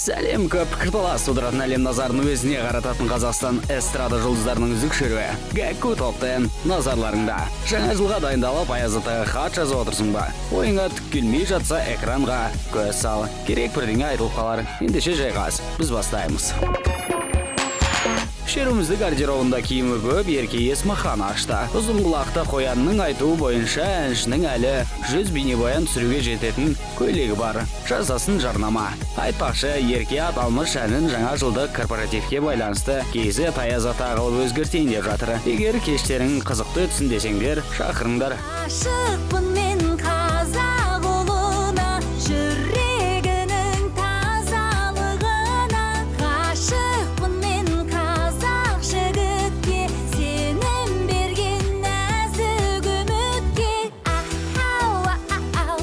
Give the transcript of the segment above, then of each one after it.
Сәлем көп пікірталас тудыратын әлем назарын өзіне қарататын Қазақстан эстрада жұлдыздарының үздік шеруі Гәкку топтен назарларыңда. Жаңа жылға дайындалып Аяз Атаға хат жазып отырсың ба? Ойыңа түк келмей жатса экранға көз сал. Керек бірдеңе айтылып қалар. Ендеше жайғас. Біз бастаймыз. Шеруімізді гардеробында киімі көп ерке Есмахан ашты. Ұзын құлақты қоянның айтуы бойынша әншінің әлі 100 бейнебаян түсіруге жететін көйлегі бар. Жасасын жарнама. Айтпақшы, ерке аталмыш әнін жаңа жылдық корпоративке байланысты кезі Аяз Ата қылып өзгертейін деп жатыр. Егер кештерің қызықты өтсін десеңдер, шақырыңдар. Ашықпын мен қазақ ұлына, жүрегінің тазалығына. Ғашықпын мен қазақ жігітке, сенім берген нәзік үмітке. Ау, ау,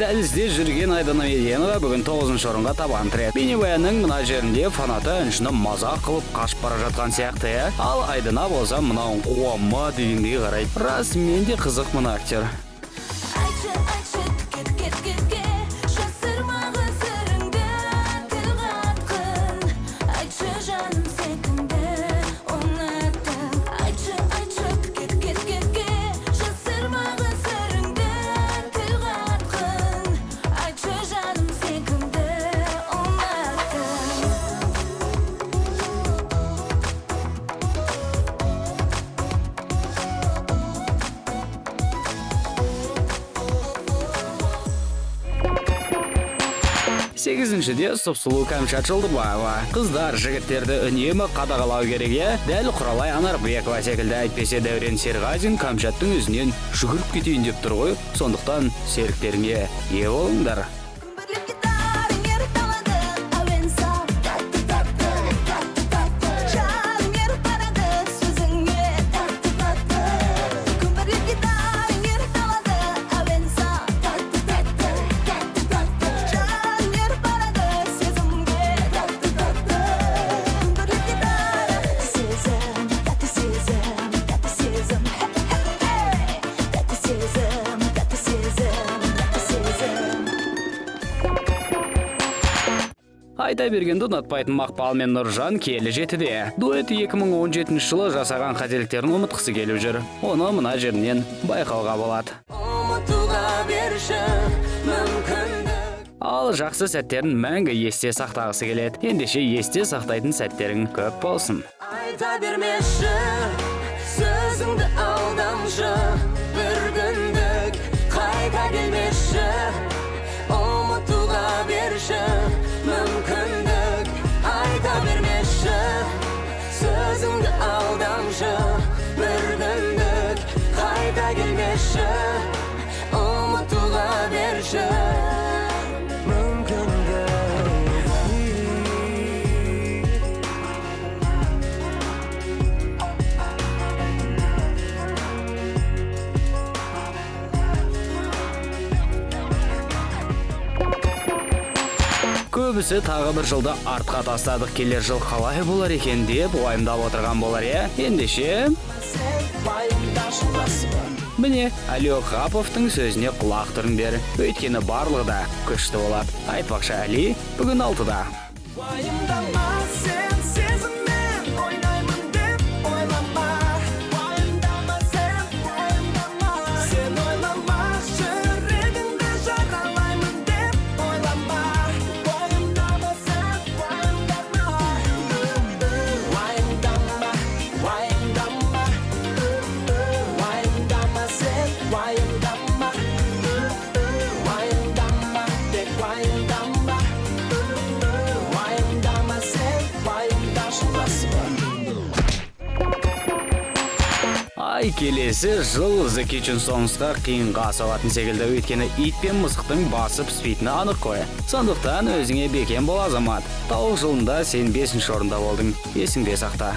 Дәлізде жүрген Айдана Меденова бүгін 9-шы орынға табан тіреді. Бейнебаянның мына жерінде фанаты әншіні мазақ қылып қашып бара жатқан сияқты. Ал Айдана болса мынау қуама дегендей қарайды. Рас, мен де қызық мына актер. Сегізіншіде сұп-сұлу Кәмшат Жолдыбаева. Қыздар жігіттерді үнемі қадағалау керек. Дәл Құралай Анарбекова секілді. Әйтпесе Дәурен Серғазин Кәмшаттың өзінен жүгіріп кетейін деп тұр ғой. Сондықтан серіктеріңе ие болыңдар. Айта бергенді ұнатпайтын Мақпал мен Нұржан келі жетіде. Дуэт 2017 жылы жасаған қателіктерін ұмытқысы келіп жүр. Оны мына жерінен байқауға болады. Ал жақсы сәттерін мәңгі есте сақтағысы келеді. Ендеше есте сақтайтын сәттерің көп болсын. Айта бермеші, сөзіңді алдамшы, бір күндік қайта келмеші, ұмытуға берші, мүмкіндік. Айта бермеші, сөзіңді алдамшы, бір күндік қайта келмеші, ұмытуға берші, мүмкіндік. Көбісі тағы бір жылды артқа тастадық, келер жыл қалай болар екен деп уайымдап отырған болар. Ендеше міне Әли Оқаповтың сөзіне құлақ түріңдер. Өйткені барлығы да күшті болады. Айтпақшы, Әли бүгін 6-да. Ай, келесі жыл The Kitchen Songs'қа қиынға соғатын секілді. Өйткені ит пен мысықтың басы піспейтіні анық қой. Сондықтан өзіңе бекем бол азамат. Тауық жылында сен 5-ші орында болдың. Есіңде сақта.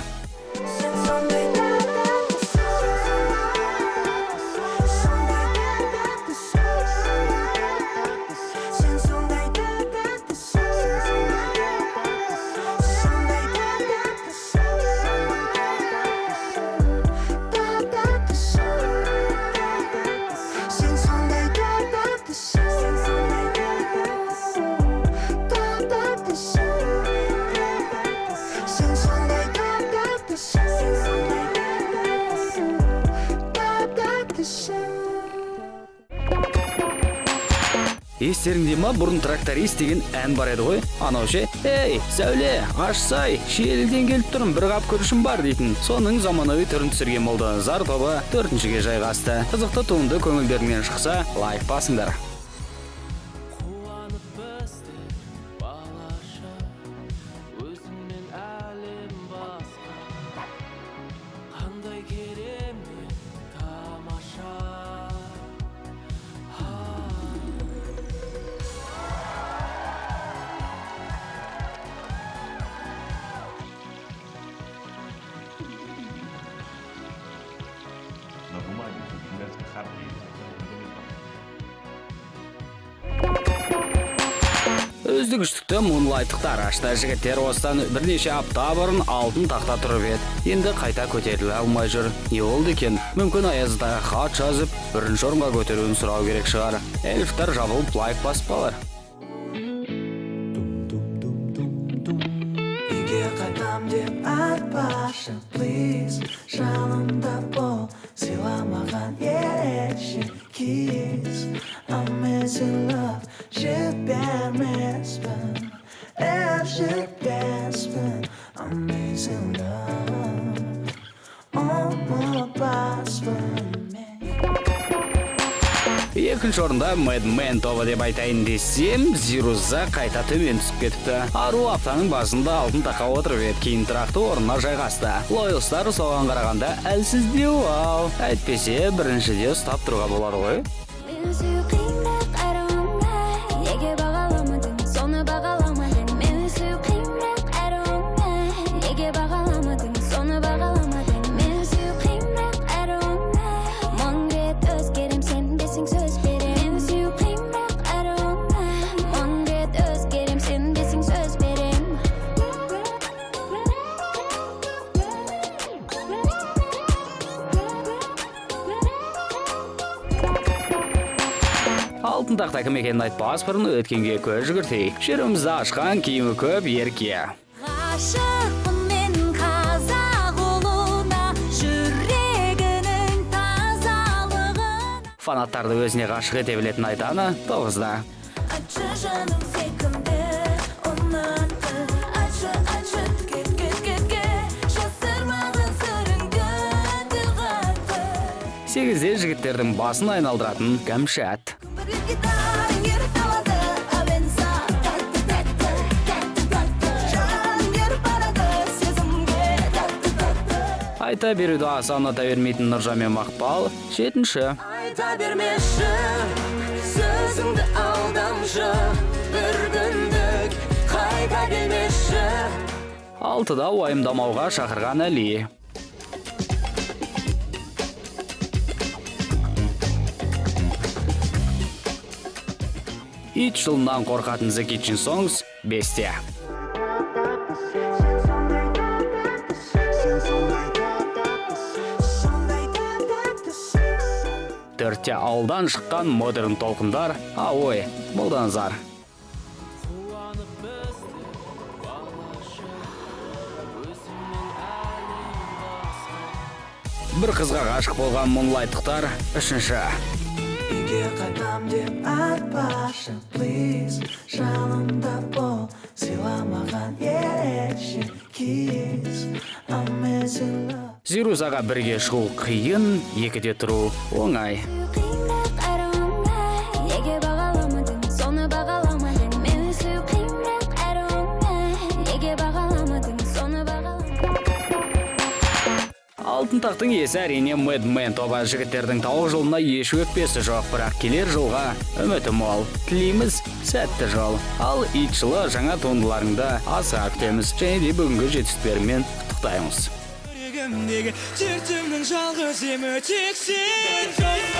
Естеріңде ма, бұрын тракторист деген ән бар еді ғой? Анау ше, ей, Сәуле, ашсай, шиеліден келіп тұрмын, бір қап күрішім бар дейтін. Соның заманауи түрін түсірген Молданазар тобы 4-шіге жайғасты. Қызықты туынды көңілдеріңнен шықса, лайк басыңдар. На бумаге немецкий харпий. Үздік-үштікті Moonlight-тықтар ашты. Жігіттер осыдан бірнеше апта бұрын алтын тақта тұрып еді. Енді қайта көтеріле алмай жүр. Не болды екен? Мүмкін Аяздаға хат жазып, бірінші орынға көтеруін сұрау керек шығар. Эльфтар жабылып лайк баспалар. Үйге қайтам деп айтпашы, please. Жанымда бол, сыйламаған ерекше kiss. I'm missing love, жібермеспін, жібермеспін. I'm missing love, ұмытпаспын мен. Екінші орында Mad Men тобы деп айтайын десем, Зируза қайта төмен түсіп кетіпті. Ару аптаның басында алтын таққа отырып еді, кейін тұрақты орнына жайғасты. Loyalстар соған қарағанда әлсіздеу ау. Әйтпесе біріншіде ұстап тұруға болар ғой. Алтын тақта кім екенін айтпас бұрын өткенге көз жүгіртейік. Жерімізді ашқан киімі көп ерке. Ғашықпын мен қазақ ұлына, жүрегінің тазалығын. Фанаттарды өзіне ғашық ете білетін айтаны 9-да. Айтшы жаным секімді ұнатты, айтшы кетке, жасырмаған сырыңды тіл қатты. 8-де жігіттердің басын айналдыратын кәмшат. Бір гитараң еріп қалады, әуенса тәтті, жаным еріп барады сезімге тәтті. Айта беруді аса ұната бермейтін Нұржан мен Мақпал 7-ші. Айта бермеші, сөзіңді алдамшы, бір күндік қайта келмеші. 6-да уайымдамауға шақырған Әли. Ит жылынан қорқатын The Kitchen Songs 5-те. 4-те ауылдан шыққан модерн толқындар Ой, Молданазар. Бір қызға ғашық болған Moonlight-тықтар 3-ші. Үйге қайтам деп айтпашы, please. Жанымда бол, сыйламаған ерекше kiss. I'm missing love. Зирузаға бірге шығу қиын, 2-де тұру оңай. Алтын тақтың иесі әрине Mad Men тобы. Жігіттердің тауық жолына еш өкпесі жоқ, бірақ келер жылға үміті мол. Тілейміз сәтті жол. Ал ит жылы жаңа туындыларыңды аса күтеміз, және де бүгінгі жетістіктерімен құттықтаймыз. Жүрегімдегі дертімнің жалғыз емі тек сен жаным.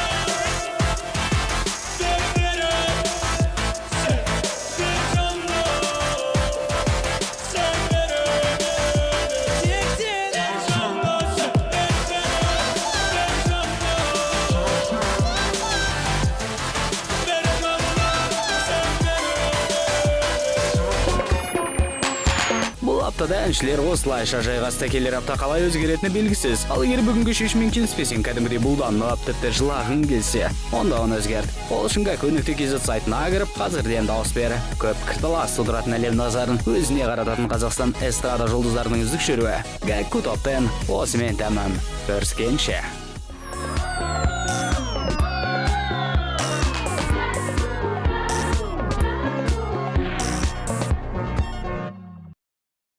аптада әншілер осылайша жайғасты. Келер апта қалай өзгеретіні белгісіз. Ал егер бүгінгі шешіммен келіспесең, кәдімгідей бұлданып, тіпті жылағың келсе, онда оны өзгерт. Ол үшін gak.kz сайтына кіріп, қазірден дауыс бер. Көп пікірталас тудыратын әлем назарын өзіне қарататын Қазақстан эстрада жұлдыздарының үздік шеруі Гәкку топ 10 осымен тәмам. Көріскенше.